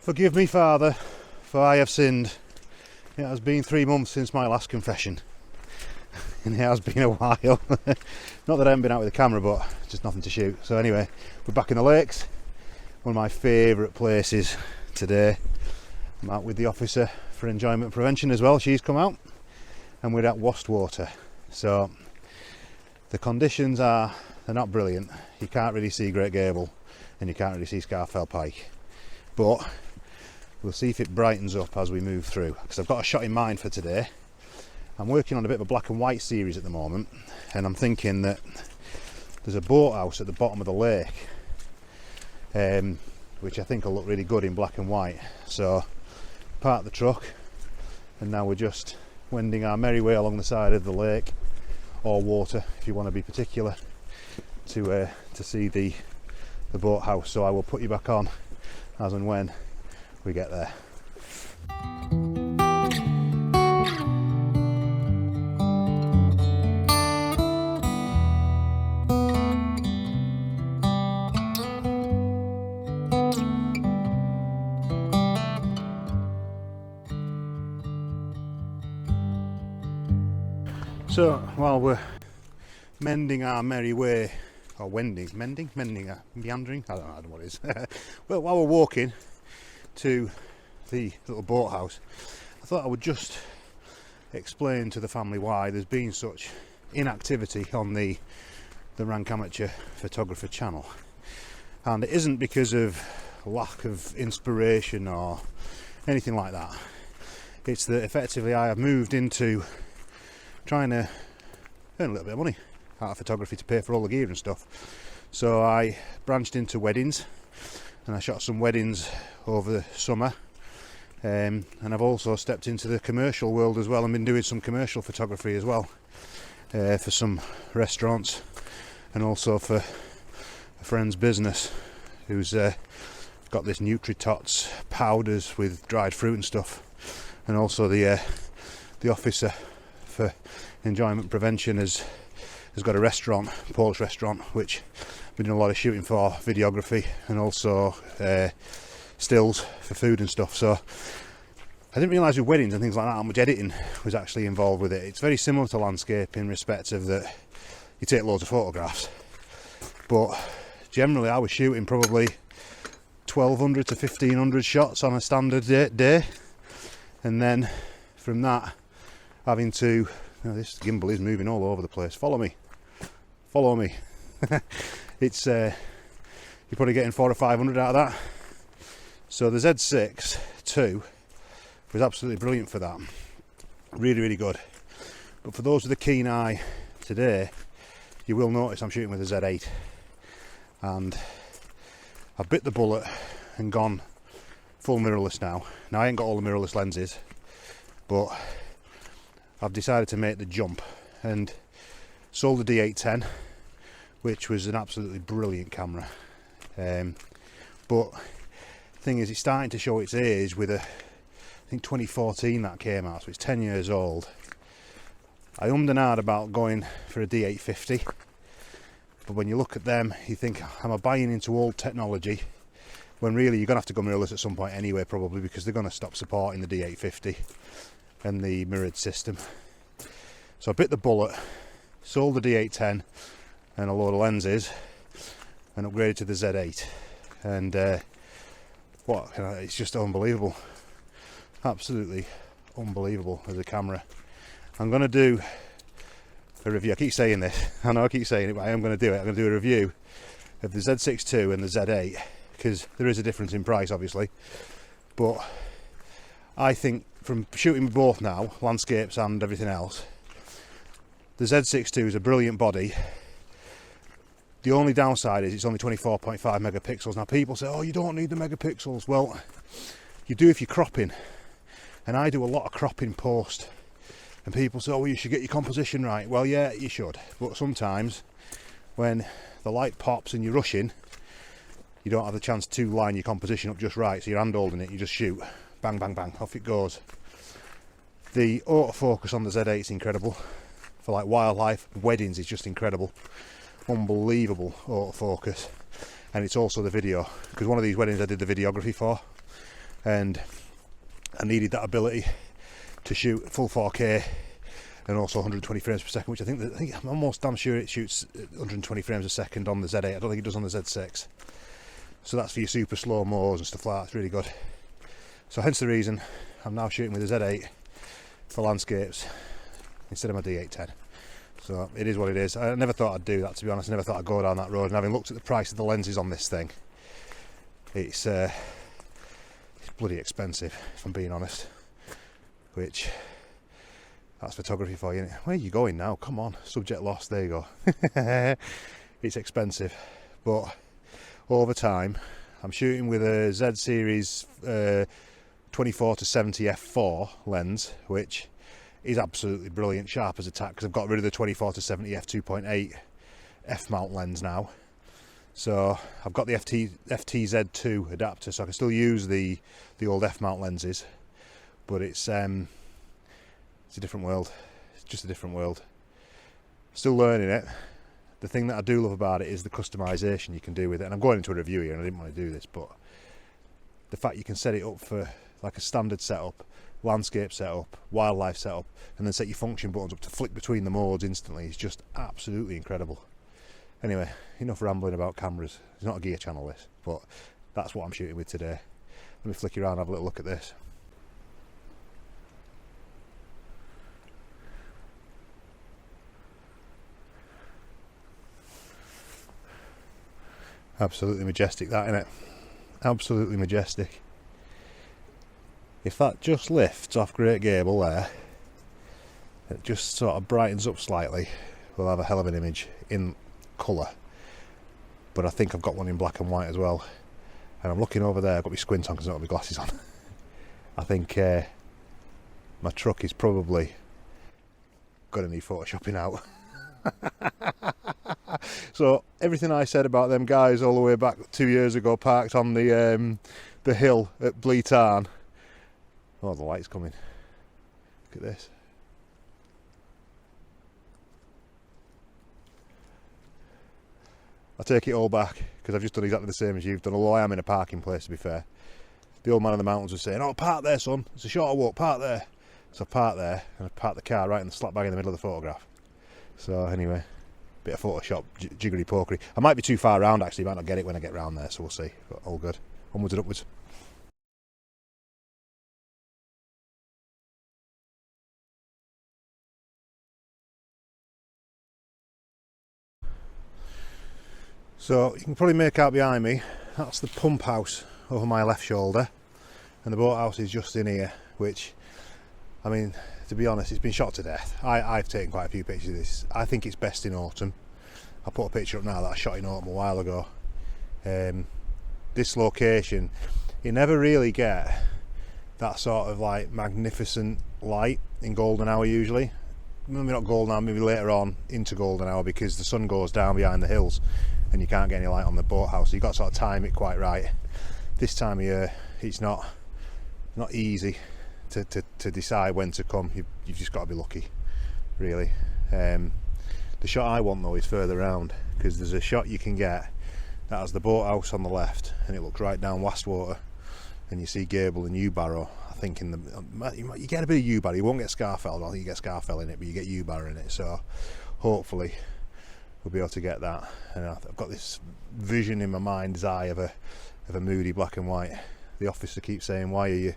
Forgive me, Father, for I have sinned. It has been 3 months since my last confession. And it has been a while. Not that I haven't been out with the camera, but just nothing to shoot. So anyway, we're back in the lakes. One of my favourite places today. I'm out with the officer for enjoyment prevention as well. She's come out. And we're at Wastwater. So the conditions they're not brilliant. You can't really see Great Gable and you can't really see Scarfell Pike. But we'll see if it brightens up as we move through, because I've got a shot in mind for today. I'm working on a bit of a black and white series at the moment, and I'm thinking that there's a boathouse at the bottom of the lake, which I think will look really good in black and white. So park the truck, and now we're just wending our merry way along the side of the lake, or water if you want to be particular, to see the boathouse. So I will put you back on as and when we get there. So while we're mending our merry way, or meandering, I don't know what it is. Well, while we're walking to the little boathouse, I thought I would just explain to the family why there's been such inactivity on the Rank Amateur Photographer channel. And it isn't because of lack of inspiration or anything like that. It's that effectively I have moved into trying to earn a little bit of money out of photography to pay for all the gear and stuff. So I branched into weddings, and I shot some weddings over the summer, and I've also stepped into the commercial world as well and been doing some commercial photography as well, for some restaurants and also for a friend's business who's got this Nutritots powders with dried fruit and stuff, and also the officer for enjoyment prevention has got a restaurant, a Polish restaurant, which we're doing a lot of shooting for, videography, and also stills for food and stuff. So I didn't realise with weddings and things like that how much editing was actually involved with it. It's very similar to landscape in respect of that you take loads of photographs, but generally I was shooting probably 1200 to 1500 shots on a standard day, and then from that having to, this gimbal is moving all over the place. Follow me. It's you're probably getting 400 or 500 out of that. So the Z6 II was absolutely brilliant for that. Really good. But for those with a keen eye today, you will notice I'm shooting with a Z8, and I've bit the bullet and gone full mirrorless now. Now I ain't got all the mirrorless lenses, but I've decided to make the jump and sold the D810, which was an absolutely brilliant camera. But the thing is, it's starting to show its age with I think 2014 that came out, so it's 10 years old. I ummed and ahed about going for a D850, but when you look at them, you think, am I buying into old technology? When really you're going to have to go mirrorless at some point anyway, probably, because they're going to stop supporting the D850 and the mirrored system. So I bit the bullet, sold the D810 and a load of lenses, and upgraded to the Z8. And it's just unbelievable, absolutely unbelievable as a camera. I'm going to do a review. I keep saying this, I know I keep saying it, but I am going to do it. I'm going to do a review of the Z6 II and the Z8, because there is a difference in price obviously, but I think from shooting both now, landscapes and everything else, the Z6 II is a brilliant body. The only downside is it's only 24.5 megapixels. Now people say, oh, you don't need the megapixels. Well, you do if you're cropping, and I do a lot of cropping post, and people say, oh, well, you should get your composition right. Well, yeah, you should, but sometimes when the light pops and you're rushing, you don't have the chance to line your composition up just right, so you're hand holding it, you just shoot, bang bang bang, off it goes. The autofocus on the Z8 is incredible for like wildlife, weddings is just incredible, unbelievable autofocus. And it's also the video, because one of these weddings I did the videography for, and I needed that ability to shoot full 4K and also 120 frames per second, which I think I'm almost damn sure it shoots 120 frames a second on the Z8. I don't think it does on the Z6. So that's for your super slow mos and stuff like that. It's really good. So hence the reason I'm now shooting with the Z8 for landscapes instead of my D810. So it is what it is. I never thought I'd do that, to be honest. I never thought I'd go down that road, and having looked at the price of the lenses on this thing, it's bloody expensive, if I'm being honest. Which, that's photography for you, isn't it? Where are you going now? Come on, subject lost, there you go. It's expensive, but over time, I'm shooting with a Z series 24 to 70 f4 lens, which is absolutely brilliant, sharp as a tack, because I've got rid of the 24 to 70 f2.8 f-mount lens now. So I've got the FTZ2 adapter, so I can still use the old f-mount lenses, but it's a different world. It's just a different world. Still learning it. The thing that I do love about it is the customization you can do with it, and I'm going into a review here and I didn't want to do this, but the fact you can set it up for like a standard setup, landscape setup, wildlife setup, and then set your function buttons up to flick between the modes instantly is just absolutely incredible. Anyway, enough rambling about cameras. It's not a gear channel this, but that's what I'm shooting with today. Let me flick you around and have a little look at this. Absolutely majestic, that, isn't it? Absolutely majestic. If that just lifts off Great Gable there, it just sort of brightens up slightly, we'll have a hell of an image in colour. But I think I've got one in black and white as well. And I'm looking over there, I've got my squint on because I don't have my glasses on. I think my truck is probably going to need photoshopping out. So everything I said about them guys all the way back 2 years ago parked on the hill at Bleat Tarn. Oh, the light's coming. Look at this. I take it all back because I've just done exactly the same as you've done, although I am in a parking place, to be fair. The old man in the mountains was saying, "Oh, park there, son. It's a shorter walk, park there." So I parked there and I parked the car right in the slap bag in the middle of the photograph. So anyway, bit of Photoshop jiggery pokery. I might be too far round actually, might not get it when I get round there, so we'll see. But all good. Onwards and upwards. So you can probably make out behind me, that's the pump house over my left shoulder, and the boathouse is just in here, which, I mean, to be honest, it's been shot to death. I've taken quite a few pictures of this. I think it's best in autumn. I'll put a picture up now that I shot in autumn a while ago. This location, you never really get that sort of like magnificent light in golden hour usually. Maybe not golden hour, maybe later on into golden hour, because the sun goes down behind the hills and you can't get any light on the boathouse, so you've got to sort of time it quite right. This time of year it's not easy to decide when to come. You've just got to be lucky, really. The shot I want though is further round, because there's a shot you can get that has the boathouse on the left and it looks right down Wastwater, and you see Gable and Barrow. I think in the you get a bit of Barrow. You won't get Scarfell. I don't think you get Scarfell in it, but you get Barrow in it. So hopefully we'll be able to get that. And I've got this vision in my mind's eye of a moody black and white. The officer keeps saying, why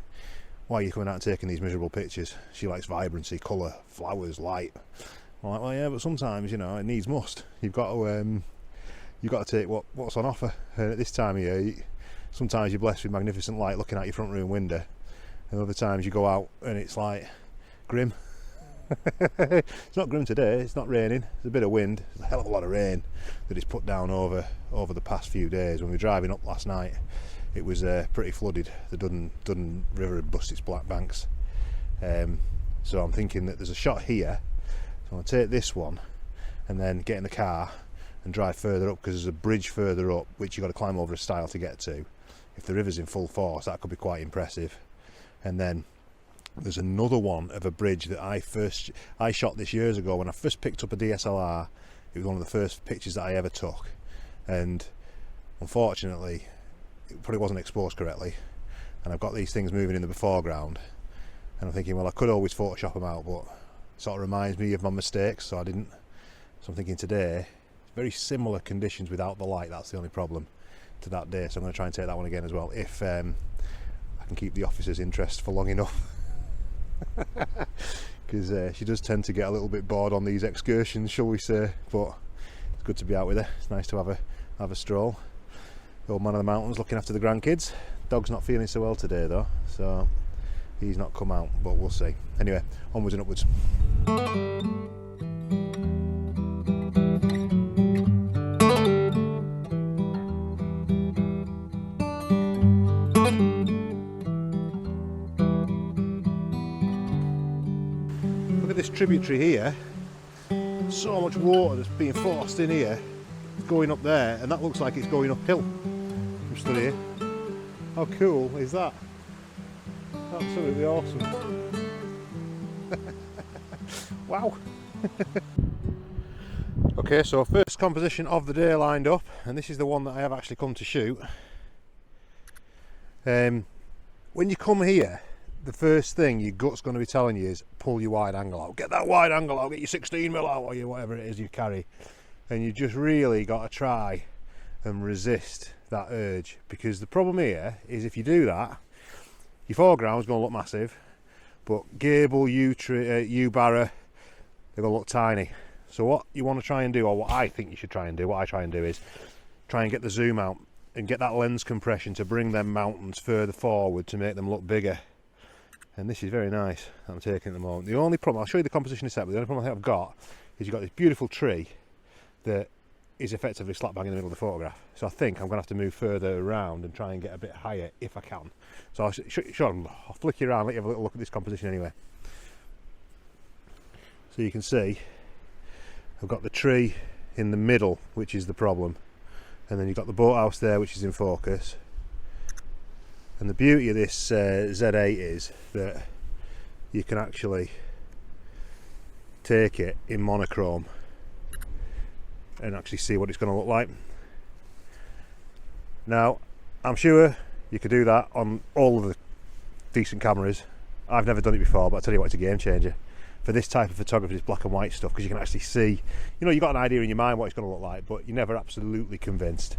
are you coming out and taking these miserable pictures? She likes vibrancy, colour, flowers, light. I'm like, well, yeah, but sometimes, you know, it needs must. You've got to take what's on offer. And at this time of year, sometimes you're blessed with magnificent light looking out your front room window, and other times you go out and it's like grim. It's not grim today, it's not raining, there's a bit of wind, there's a hell of a lot of rain that it's put down over the past few days. When we were driving up last night, it was pretty flooded. The Duddon River had bust its black banks. So I'm thinking that there's a shot here, so I'm going to take this one and then get in the car and drive further up, because there's a bridge further up which you've got to climb over a stile to get to. If the river's in full force, that could be quite impressive. And then there's another one of a bridge that I shot this years ago when I first picked up a DSLR. It was one of the first pictures that I ever took, and unfortunately it probably wasn't exposed correctly, and I've got these things moving in the foreground, and I'm thinking, well, I could always Photoshop them out, but it sort of reminds me of my mistakes, so I didn't. So I'm thinking today, very similar conditions without the light, that's the only problem to that day, so I'm going to try and take that one again as well, if I can keep the officer's interest for long enough. Because she does tend to get a little bit bored on these excursions, shall we say, but it's good to be out with her. It's nice to have a stroll. The old man of the mountains looking after the grandkids. Dog's not feeling so well today though, so he's not come out, but we'll see. Anyway, onwards and upwards. Look at this tributary here. So much water that's being forced in here. It's going up there, and that looks like it's going uphill from stood here. How cool is that? Absolutely awesome. Wow. Okay, so first composition of the day lined up, and this is the one that I have actually come to shoot. When you come here, the first thing your gut's going to be telling you is pull your wide angle out. Get that wide angle out, get your 16mm out, or your whatever it is you carry. And you just really got to try and resist that urge, because the problem here is if you do that, your foreground's going to look massive, but Gable, Barrow, they're going to look tiny. So what you want to try and do, or what I think you should try and do, what I try and do is try and get the zoom out and get that lens compression to bring them mountains further forward to make them look bigger. And this is very nice that I'm taking at the moment. The only problem, I'll show you the composition in a sec, but the only problem I think I've got is you've got this beautiful tree that is effectively slap bang in the middle of the photograph. So I think I'm going to have to move further around and try and get a bit higher if I can. So I'll flick you around, let you have a little look at this composition anyway. So you can see I've got the tree in the middle, which is the problem, and then you've got the boathouse there, which is in focus. And the beauty of this Z8 is that you can actually take it in monochrome and actually see what it's going to look like. Now, I'm sure you could do that on all of the decent cameras. I've never done it before, but I tell you what, it's a game changer for this type of photography, this black and white stuff, because you can actually see, you know, you've got an idea in your mind what it's going to look like, but you're never absolutely convinced.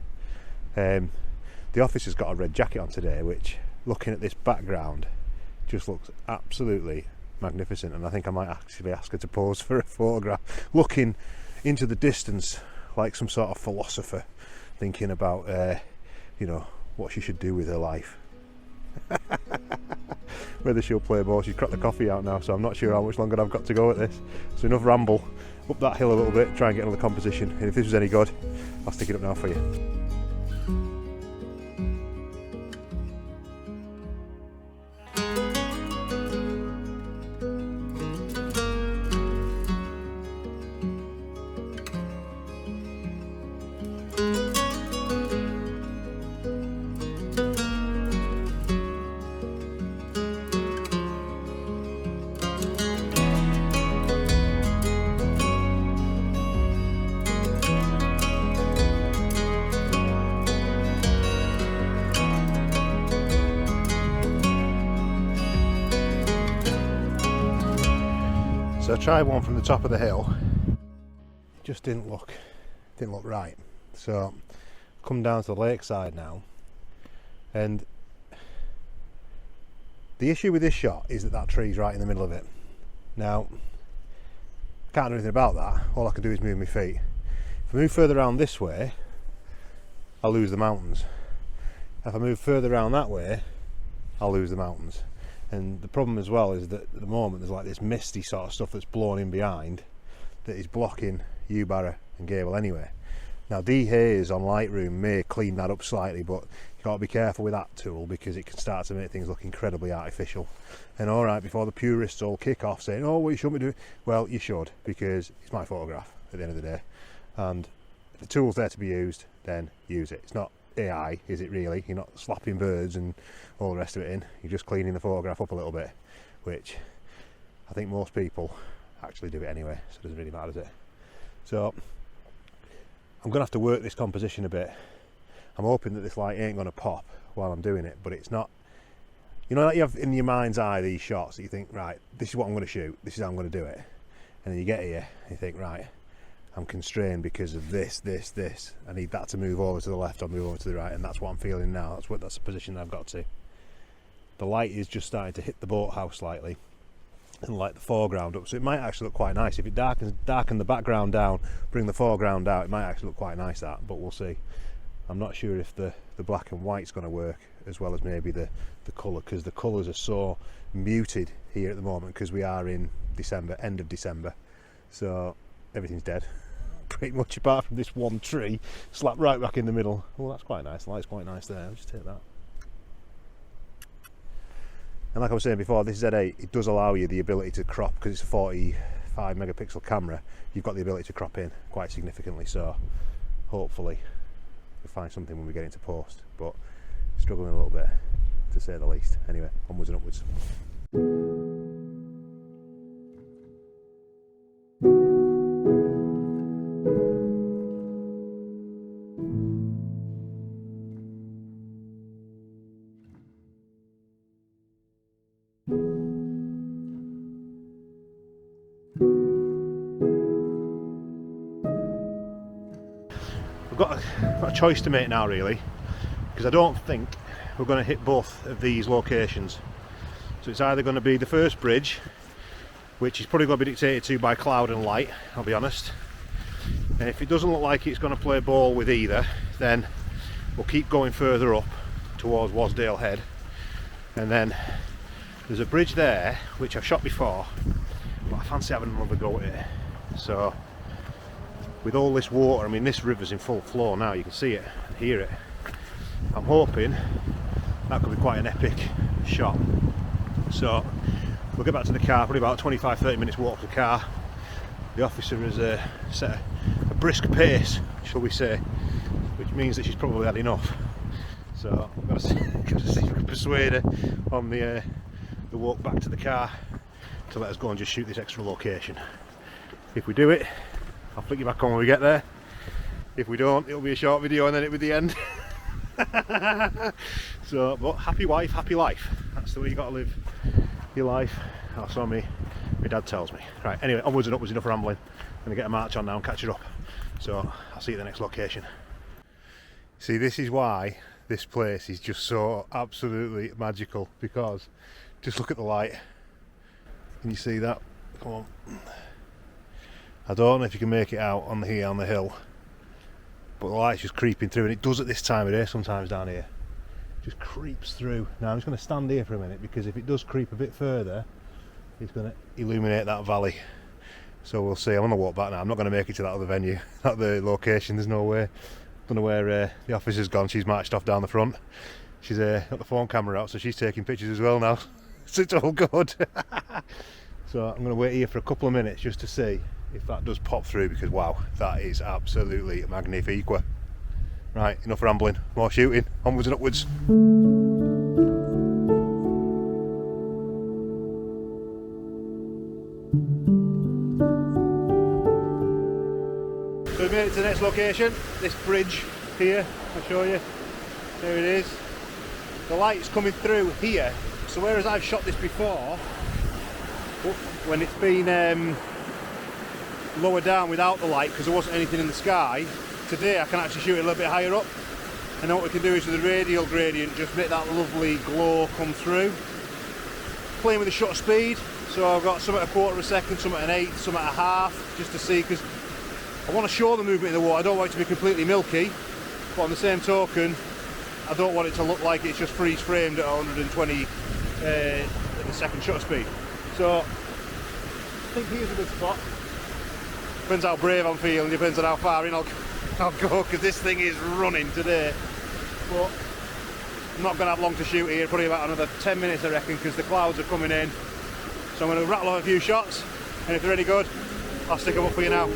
The officer's got a red jacket on today, which, looking at this background, just looks absolutely magnificent, and I think I might actually ask her to pose for a photograph, looking into the distance like some sort of philosopher, thinking about you know, what she should do with her life. Whether she'll play ball, she's cracked the coffee out now, so I'm not sure how much longer I've got to go at this. So enough ramble, up that hill a little bit, try and get another composition, and if this was any good, I'll stick it up now for you. So I tried one from the top of the hill, just didn't look right. So come down to the lakeside now, and the issue with this shot is that that tree's right in the middle of it. Now, I can't do anything about that. All I can do is move my feet. If I move further around this way, I'll lose the mountains. If I move further around that way, I'll lose the mountains. And the problem as well is that at the moment there's like this misty sort of stuff that's blown in behind that is blocking Barrow and Gable anyway. Now dehaze on Lightroom may clean that up slightly, but you've got to be careful with that tool because it can start to make things look incredibly artificial. And alright, before the purists all kick off saying, oh, well, you shouldn't be doing, well, you should, because it's my photograph at the end of the day, and if the tool's there to be used, then use it. It's not AI, is it really? You're not slapping birds and all the rest of it in, you're just cleaning the photograph up a little bit, which I think most people actually do it anyway, so it doesn't really matter, does it? So I'm going to have to work this composition a bit. I'm hoping that this light ain't going to pop while I'm doing it, but it's not You know, like you have in your mind's eye these shots that you think, right, this is what I'm going to shoot, this is how I'm going to do it. And then you get here and you think, right, I'm constrained because of this. I need that to move over to the left or move over to the right, and that's what I'm feeling now. That's the position that I've got to. The light is just starting to hit the boathouse slightly and light the foreground up, so it might actually look quite nice. If it darken the background down, bring the foreground out, it might actually look quite nice, that, but we'll see. I'm not sure if the black and white's going to work as well as maybe the colour, because the colours are so muted here at the moment because we are in December, end of December, so everything's dead pretty much apart from this one tree slapped right back in the middle. Oh, that's quite nice. The light's quite nice there. I'll just take that. And like I was saying before, this Z8, it does allow you the ability to crop, because it's a 45 megapixel camera. You've got the ability to crop in quite significantly, so hopefully we'll find something when we get into post, but struggling a little bit to say the least. Anyway, onwards and upwards. We've got a choice to make now, really, because I don't think we're going to hit both of these locations. So it's either going to be the first bridge, which is probably going to be dictated to by cloud and light, I'll be honest. And if it doesn't look like it's going to play ball with either, then we'll keep going further up towards Wasdale Head. And then there's a bridge there, which I've shot before, but I fancy having another go at it. So with all this water, I mean, this river's in full flow now, you can see it, hear it. I'm hoping that could be quite an epic shot. So we'll get back to the car, probably about 25-30 minutes walk to the car. The officer has set a brisk pace, shall we say, which means that she's probably had enough. So I've got to see if we can persuade her on the walk back to the car to let us go and just shoot this extra location. If we do it, I'll flick you back on when we get there. If we don't, it'll be a short video and then it'll be the end. So, but happy wife, happy life. That's the way you got to live your life. That's what my dad tells me. Right, anyway, onwards and upwards, enough rambling. I'm going to get a march on now and catch it up. So, I'll see you at the next location. See, this is why this place is just so absolutely magical, because just look at the light. Can you see that? Come on. I don't know if you can make it out on here on the hill, but the light's just creeping through, and it does at this time of day sometimes down here. It just creeps through. Now I'm just going to stand here for a minute, because if it does creep a bit further, it's going to illuminate that valley. So we'll see. I'm going to walk back now. I'm not going to make it to that other venue, that the location. There's no way. Don't know where the officer's gone. She's marched off down the front. She's got the phone camera out, so she's taking pictures as well now. So it's all good. So I'm going to wait here for a couple of minutes just to see if that does pop through, because wow, that is absolutely magnifique. Right, enough rambling, more shooting, onwards and upwards. So we made it to the next location, this bridge here, I'll show you. There it is. The light's coming through here, so whereas I've shot this before, when it's been lower down without the light because there wasn't anything in the sky, today I can actually shoot it a little bit higher up, and then what we can do is with the radial gradient just make that lovely glow come through. Playing with the shutter speed, so I've got some at a quarter of a second, some at an eighth, some at a half, just to see, because I want to show the movement in the water. I don't want it to be completely milky, but on the same token I don't want it to look like it's just freeze framed at 120 at the second shutter speed. So I think here's a good spot. Depends how brave I'm feeling, depends on how far in I'll go, because this thing is running today. But I'm not going to have long to shoot here, probably about another 10 minutes I reckon, because the clouds are coming in. So I'm going to rattle off a few shots, and if they're any good, I'll stick them up for you now.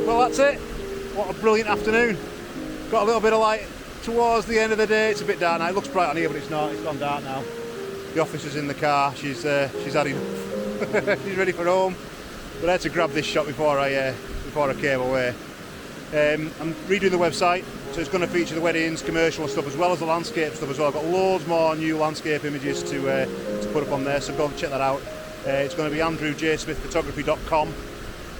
Well, that's it. What a brilliant afternoon. Got a little bit of light towards the end of the day. It's a bit dark now. It looks bright on here, but it's not. It's gone dark now. The officer's in the car. She's had enough. She's ready for home. But I had to grab this shot before I came away. I'm redoing the website, so it's going to feature the weddings, commercial stuff, as well as the landscape stuff as well. I've got loads more new landscape images to put up on there, so go and check that out. It's going to be andrewjsmithphotography.com,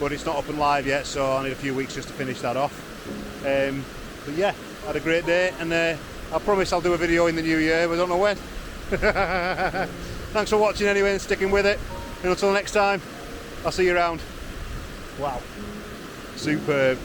but it's not up and live yet, so I need a few weeks just to finish that off. But yeah, had a great day, and I promise I'll do a video in the new year, but I don't know when. Thanks for watching anyway and sticking with it, and until next time, I'll see you around. Wow, superb.